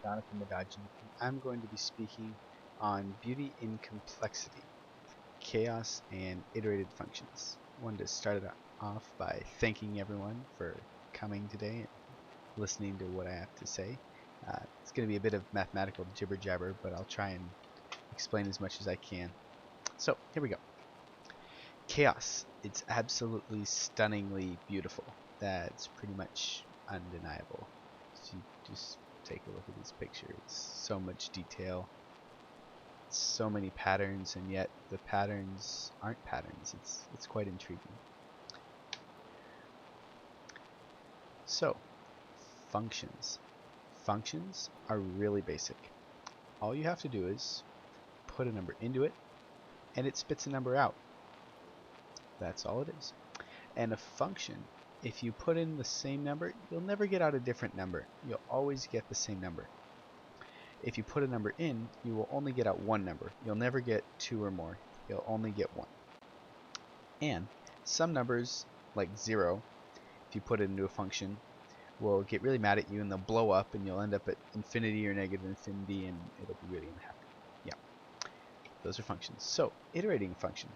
Jonathan Madaji, and I'm going to be speaking on beauty in complexity, chaos, and iterated functions. I wanted to start it off by thanking everyone for coming today and listening to what I have to say. It's going to be a bit of mathematical jibber jabber, but I'll try and explain as much as I can. So, here we go. Chaos. It's absolutely stunningly beautiful. That's pretty much undeniable. So you just take a look at these pictures. So much detail, so many patterns, and yet the patterns aren't patterns. It's quite intriguing. So, functions. Functions are really basic. All you have to do is put a number into it, and it spits a number out. That's all it is. And a function, if you put in the same number, you'll never get out a different number. You'll always get the same number. If you put a number in, you will only get out one number. You'll never get two or more. You'll only get one. And some numbers, like 0, if you put it into a function, will get really mad at you and they'll blow up and you'll end up at infinity or negative infinity and it'll be really unhappy. Yeah, those are functions. So, iterating a function.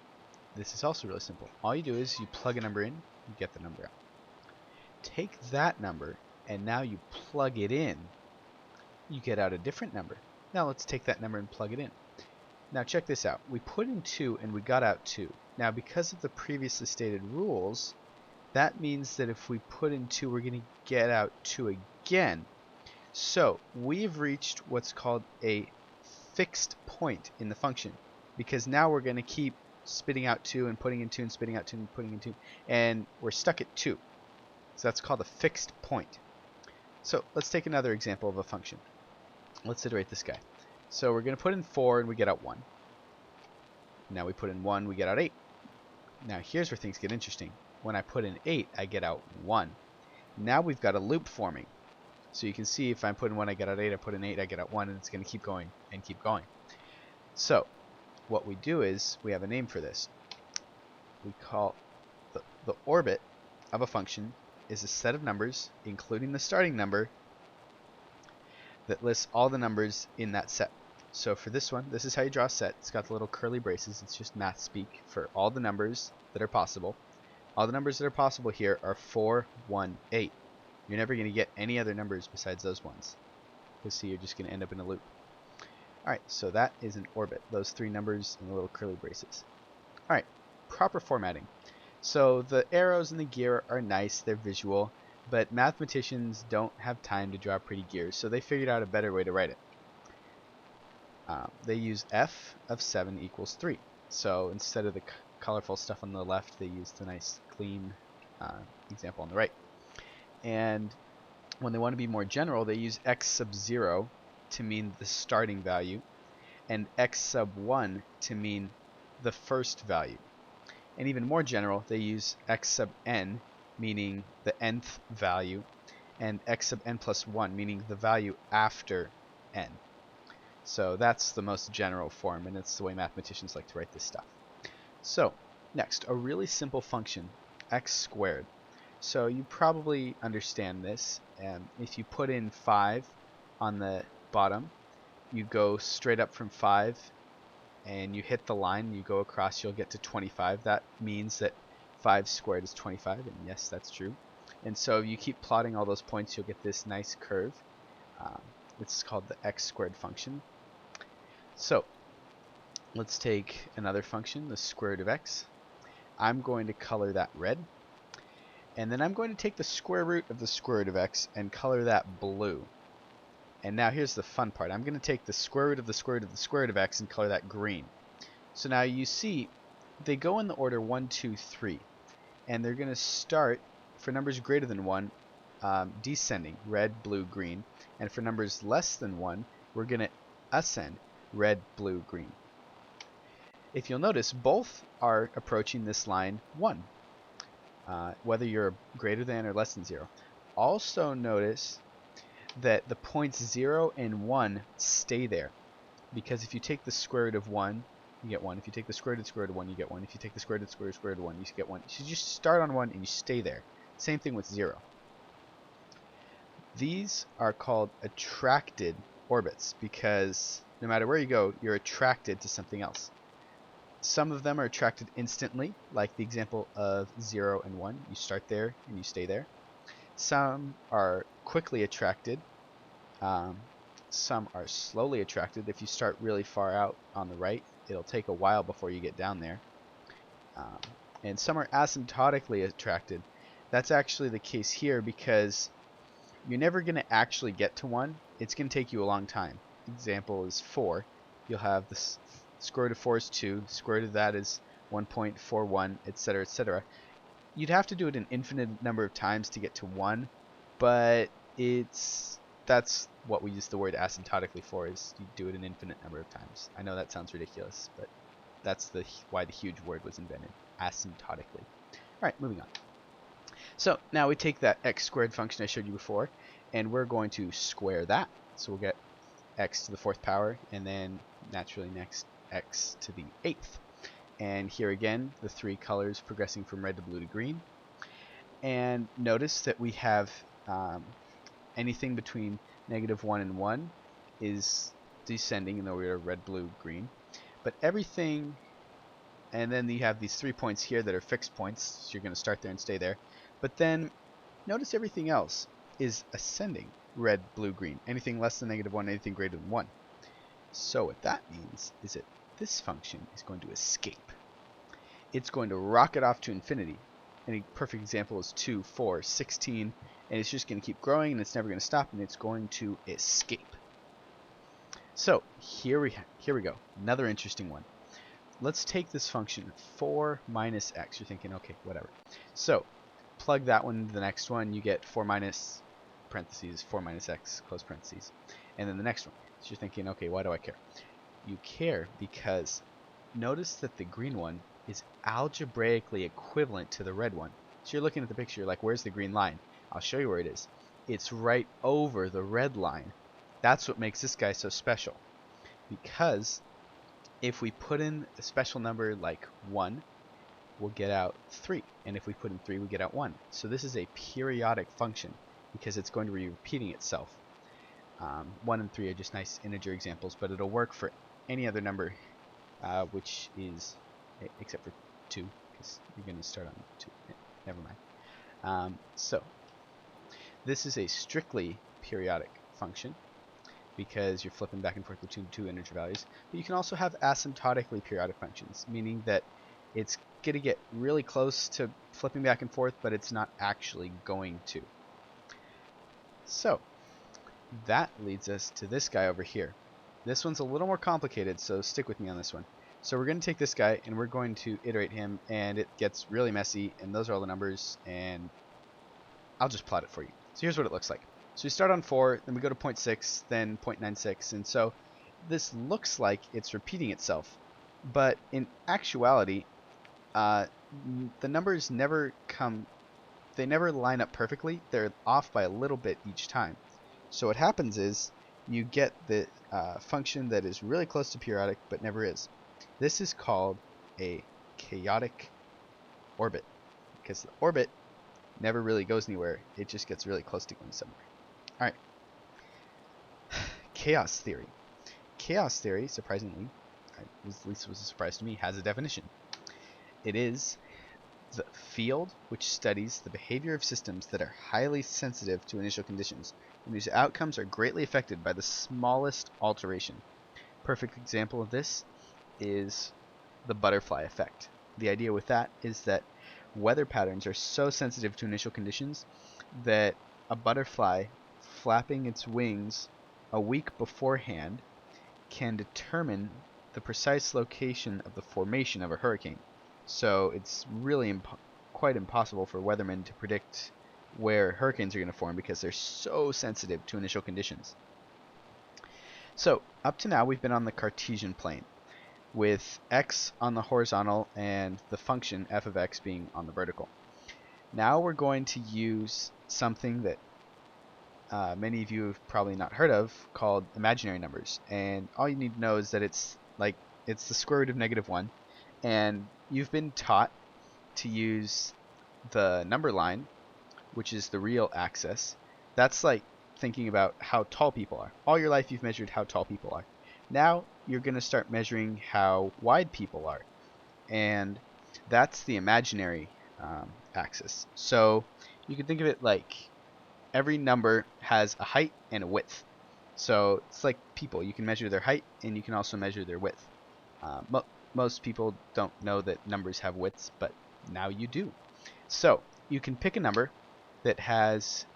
This is also really simple. All you do is you plug a number in, you get the number out. Take that number and now you plug it in, you get out a different number. Now let's take that number and plug it in. Now check this out. We put in 2 and we got out 2. Now because of the previously stated rules, that means that if we put in 2, we're going to get out 2 again. So we've reached what's called a fixed point in the function, because now we're going to keep spitting out 2 and putting in 2 and spitting out 2 and putting in 2, and we're stuck at 2. So that's called a fixed point. So let's take another example of a function. Let's iterate this guy. So we're going to put in 4 and we get out 1. Now we put in 1, we get out 8. Now here's where things get interesting. When I put in 8, I get out 1. Now we've got a loop forming. So you can see if I put in 1, I get out 8, I put in 8, I get out 1, and it's going to keep going and keep going. So what we do is we have a name for this. We call the orbit of a function is a set of numbers, including the starting number, that lists all the numbers in that set. So for this one, this is how you draw a set. It's got the little curly braces. It's just math speak for all the numbers that are possible. All the numbers that are possible here are 4, 1, 8. You're never going to get any other numbers besides those ones. Because see, you're just going to end up in a loop. Alright, so that is an orbit. Those 3 numbers and the little curly braces. Alright, proper formatting. So the arrows and the gear are nice, they're visual, but mathematicians don't have time to draw pretty gears, so they figured out a better way to write it. They use f of 7 equals 3. So instead of the colorful stuff on the left, they use the nice clean example on the right. And when they want to be more general, they use x sub 0 to mean the starting value, and x sub 1 to mean the first value. And even more general, they use x sub n, meaning the nth value, and x sub n plus 1, meaning the value after n. So that's the most general form, and it's the way mathematicians like to write this stuff. So next, a really simple function, x squared. So you probably understand this. If you put in 5 on the bottom, you go straight up from 5 and you hit the line, you go across, you'll get to 25. That means that 5 squared is 25, and yes, that's true. And so you keep plotting all those points, you'll get this nice curve. It's called the x squared function. So let's take another function, the square root of x. I'm going to color that red. And then I'm going to take the square root of the square root of x and color that blue. And now here's the fun part. I'm going to take the square root of the square root of the square root of x and color that green. So now you see they go in the order 1, 2, 3. And they're going to start, for numbers greater than 1, descending, red, blue, green. And for numbers less than 1, we're going to ascend, red, blue, green. If you'll notice, both are approaching this line 1. Whether you're greater than or less than 0. Also notice that the points 0 and 1 stay there, because if you take the square root of 1, you get 1. If you take the square root of the square root of 1, you get 1. If you take the square root of the square root of 1, you get 1. So you just start on 1 and you stay there. Same thing with 0. These are called attracted orbits because no matter where you go, you're attracted to something else. Some of them are attracted instantly, like the example of 0 and 1. You start there and you stay there. Some are quickly attracted. Some are slowly attracted. If you start really far out on the right, it'll take a while before you get down there. And some are asymptotically attracted. That's actually the case here because you're never going to actually get to 1. It's going to take you a long time. Example is 4. You'll have the square root of 4 is 2. The square root of that is 1.41, etc., etc. You'd have to do it an infinite number of times to get to 1, but that's what we use the word asymptotically for, is you do it an infinite number of times. I know that sounds ridiculous, but that's why the huge word was invented, asymptotically. All right, moving on. So now we take that x squared function I showed you before, and we're going to square that. So we'll get x to the 4th power, and then naturally next x to the 8th. And here again, the 3 colors progressing from red to blue to green. And notice that we have anything between -1 and 1 is descending in the order of red, blue, green. But everything, and then you have these 3 points here that are fixed points, so you're going to start there and stay there. But then notice everything else is ascending, red, blue, green. Anything less than -1, anything greater than 1. So what that means is that this function is going to escape. It's going to rocket off to infinity. And a perfect example is 2, 4, 16, and it's just going to keep growing, and it's never going to stop, and it's going to escape. So here we go. Another interesting one. Let's take this function 4 minus x. You're thinking, okay, whatever. So plug that one into the next one. You get 4 minus parentheses 4 minus x close parentheses, and then the next one. So you're thinking, okay, why do I care? You care because notice that the green one is algebraically equivalent to the red one. So you're looking at the picture, you're like, where's the green line? I'll show you where it is. It's right over the red line. That's what makes this guy so special. Because if we put in a special number like 1, we'll get out 3. And if we put in 3, we get out 1. So this is a periodic function because it's going to be repeating itself. 1 and 3 are just nice integer examples, but it'll work for any other number, which is, except for 2, because you're going to start on 2. Yeah, never mind. So this is a strictly periodic function because you're flipping back and forth between 2 integer values. But you can also have asymptotically periodic functions, meaning that it's going to get really close to flipping back and forth, but it's not actually going to. So that leads us to this guy over here. This one's a little more complicated, so stick with me on this one. So we're going to take this guy and we're going to iterate him, and it gets really messy, and those are all the numbers, and I'll just plot it for you. So here's what it looks like. So we start on 4, then we go to 0.6, then 0.96, and so this looks like it's repeating itself, but in actuality, the numbers never line up perfectly. They're off by a little bit each time. So what happens is you get the function that is really close to periodic but never is. This is called a chaotic orbit because the orbit never really goes anywhere. It just gets really close to going somewhere. All right. Chaos theory. Chaos theory, surprisingly, at least was a surprise to me, has a definition. It is the field which studies the behavior of systems that are highly sensitive to initial conditions, and whose outcomes are greatly affected by the smallest alteration. Perfect example of this is the butterfly effect. The idea with that is that weather patterns are so sensitive to initial conditions that a butterfly flapping its wings a week beforehand can determine the precise location of the formation of a hurricane. So it's really quite impossible for weathermen to predict where hurricanes are going to form because they're so sensitive to initial conditions. So up to now we've been on the Cartesian plane with x on the horizontal and the function f of x being on the vertical. Now we're going to use something that many of you have probably not heard of called imaginary numbers, and all you need to know is that it's the square root of -1, and you've been taught to use the number line, which is the real axis. That's like thinking about how tall people are. All your life you've measured how tall people are. Now you're going to start measuring how wide people are. And that's the imaginary axis. So you can think of it like every number has a height and a width. So it's like people. You can measure their height and you can also measure their width. Most people don't know that numbers have widths, but now you do. So you can pick a number that has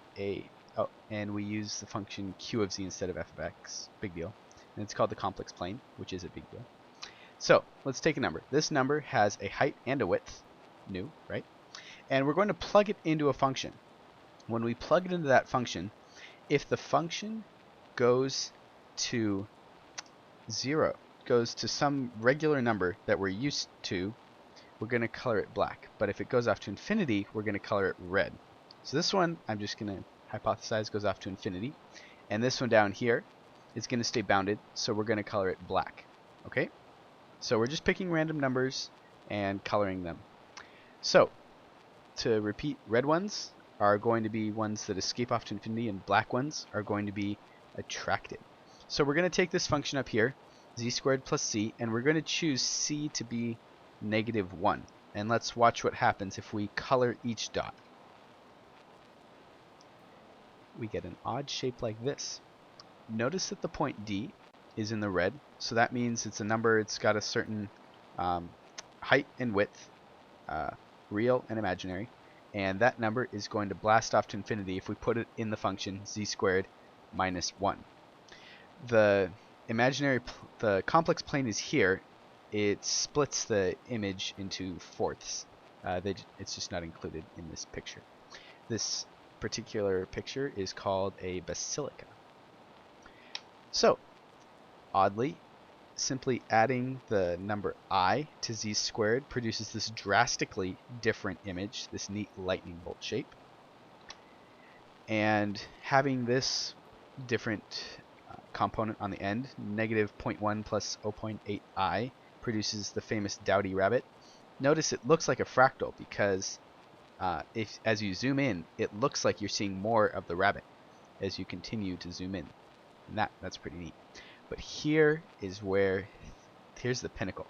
and we use the function q of z instead of f of x. Big deal. And it's called the complex plane, which is a big deal. So let's take a number. This number has a height and a width, new, right? And we're going to plug it into a function. When we plug it into that function, if the function goes to 0, goes to some regular number that we're used to, we're going to color it black. But if it goes off to infinity, we're going to color it red. So this one, I'm just going to hypothesize, goes off to infinity. And this one down here is going to stay bounded, so we're going to color it black. Okay? So we're just picking random numbers and coloring them. So to repeat, red ones are going to be ones that escape off to infinity, and black ones are going to be attracted. So we're going to take this function up here, z squared plus c, and we're going to choose c to be -1. And let's watch what happens if we color each dot. We get an odd shape like this. Notice that the point D is in the red, so that means it's a number, it's got a certain height and width, real and imaginary, and that number is going to blast off to infinity if we put it in the function z squared minus 1. The complex plane is here. It splits the image into fourths. It's just not included in this picture. This particular picture is called a basilica. So, oddly, simply adding the number I to z squared produces this drastically different image, this neat lightning bolt shape. And having this different component on the end, -0.1 plus 0.8i, produces the famous Dowdy rabbit. Notice it looks like a fractal because as you zoom in, it looks like you're seeing more of the rabbit as you continue to zoom in. And that's pretty neat. But here's the pinnacle.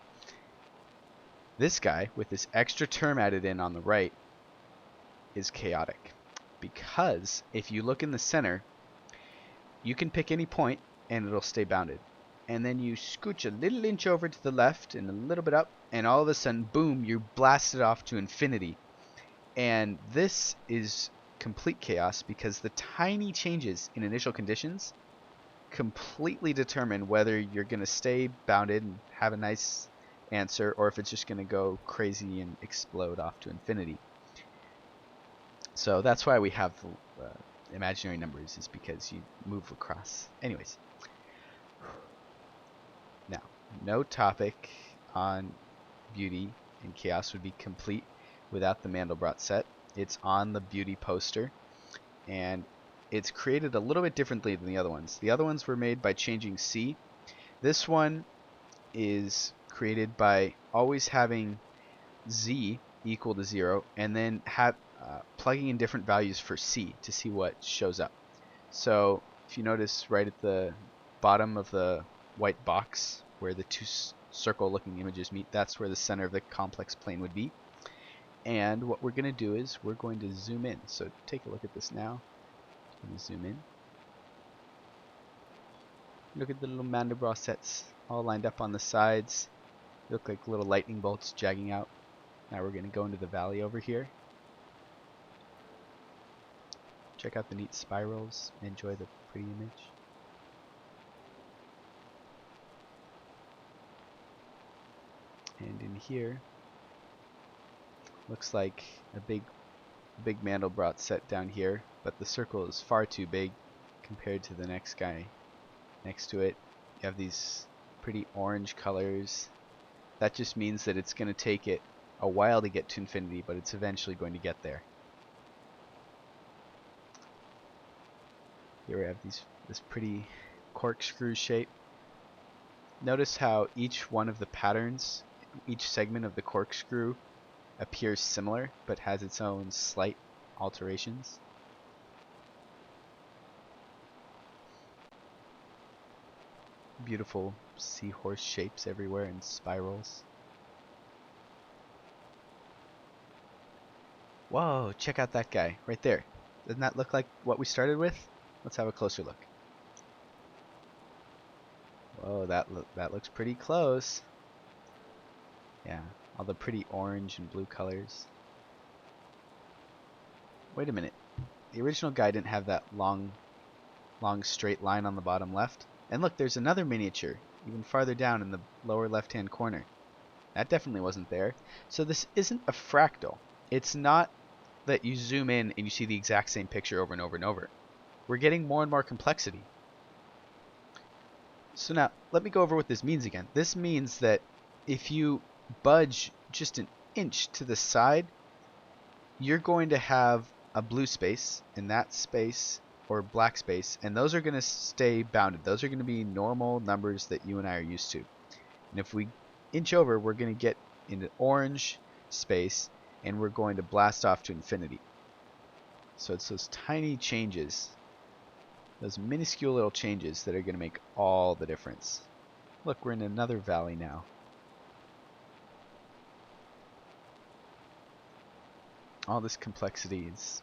This guy, with this extra term added in on the right, is chaotic. Because if you look in the center, you can pick any point and it'll stay bounded. And then you scooch a little inch over to the left and a little bit up, and all of a sudden, boom, you're blasted off to infinity. And this is complete chaos because the tiny changes in initial conditions completely determine whether you're going to stay bounded and have a nice answer, or if it's just going to go crazy and explode off to infinity. So that's why we have imaginary numbers, is because you move across. Anyways, now, no topic on beauty and chaos would be complete without the Mandelbrot set. It's on the beauty poster, and it's created a little bit differently than the other ones. The other ones were made by changing C. This one is created by always having Z equal to 0 and then plugging in different values for C to see what shows up. So if you notice right at the bottom of the white box where the two circle looking images meet, that's where the center of the complex plane would be. And what we're going to do is we're going to zoom in. So take a look at this now. I'm going to zoom in. Look at the little Mandelbrot sets all lined up on the sides. They look like little lightning bolts jagging out. Now we're going to go into the valley over here. Check out the neat spirals. Enjoy the pretty image. And in here, looks like a big Mandelbrot set down here, but the circle is far too big compared to the next guy next to it. You have these pretty orange colors. That just means that it's going to take it a while to get to infinity, but it's eventually going to get there. Here we have this pretty corkscrew shape. Notice how each one of the patterns, each segment of the corkscrew appears similar, but has its own slight alterations. Beautiful seahorse shapes everywhere and spirals. Whoa, check out that guy right there. Doesn't that look like what we started with? Let's have a closer look. Whoa, that looks pretty close. Yeah, all the pretty orange and blue colors. Wait a minute. The original guy didn't have that long straight line on the bottom left. And look, there's another miniature even farther down in the lower left-hand corner. That definitely wasn't there. So this isn't a fractal. It's not that you zoom in and you see the exact same picture over and over and over. We're getting more and more complexity. So now, let me go over what this means again. This means that if you budge just an inch to the side, you're going to have a blue space in that space or black space, and those are going to stay bounded. Those are going to be normal numbers that you and I are used to. And if we inch over, we're going to get into orange space, and we're going to blast off to infinity. So it's those tiny changes, those minuscule little changes that are going to make all the difference. Look, we're in another valley now. All this complexity is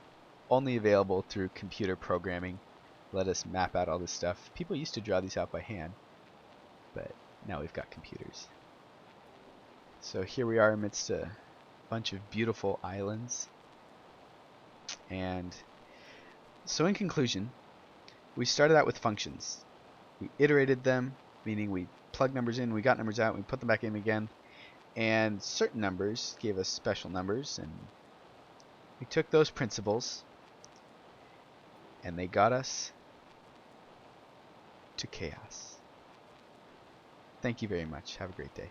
only available through computer programming. Let us map out all this stuff. People used to draw these out by hand, but now we've got computers. So here we are amidst a bunch of beautiful islands. And so in conclusion, we started out with functions. We iterated them, meaning we plugged numbers in, we got numbers out, we put them back in again. And certain numbers gave us special numbers, and we took those principles and they got us to chaos. Thank you very much. Have a great day.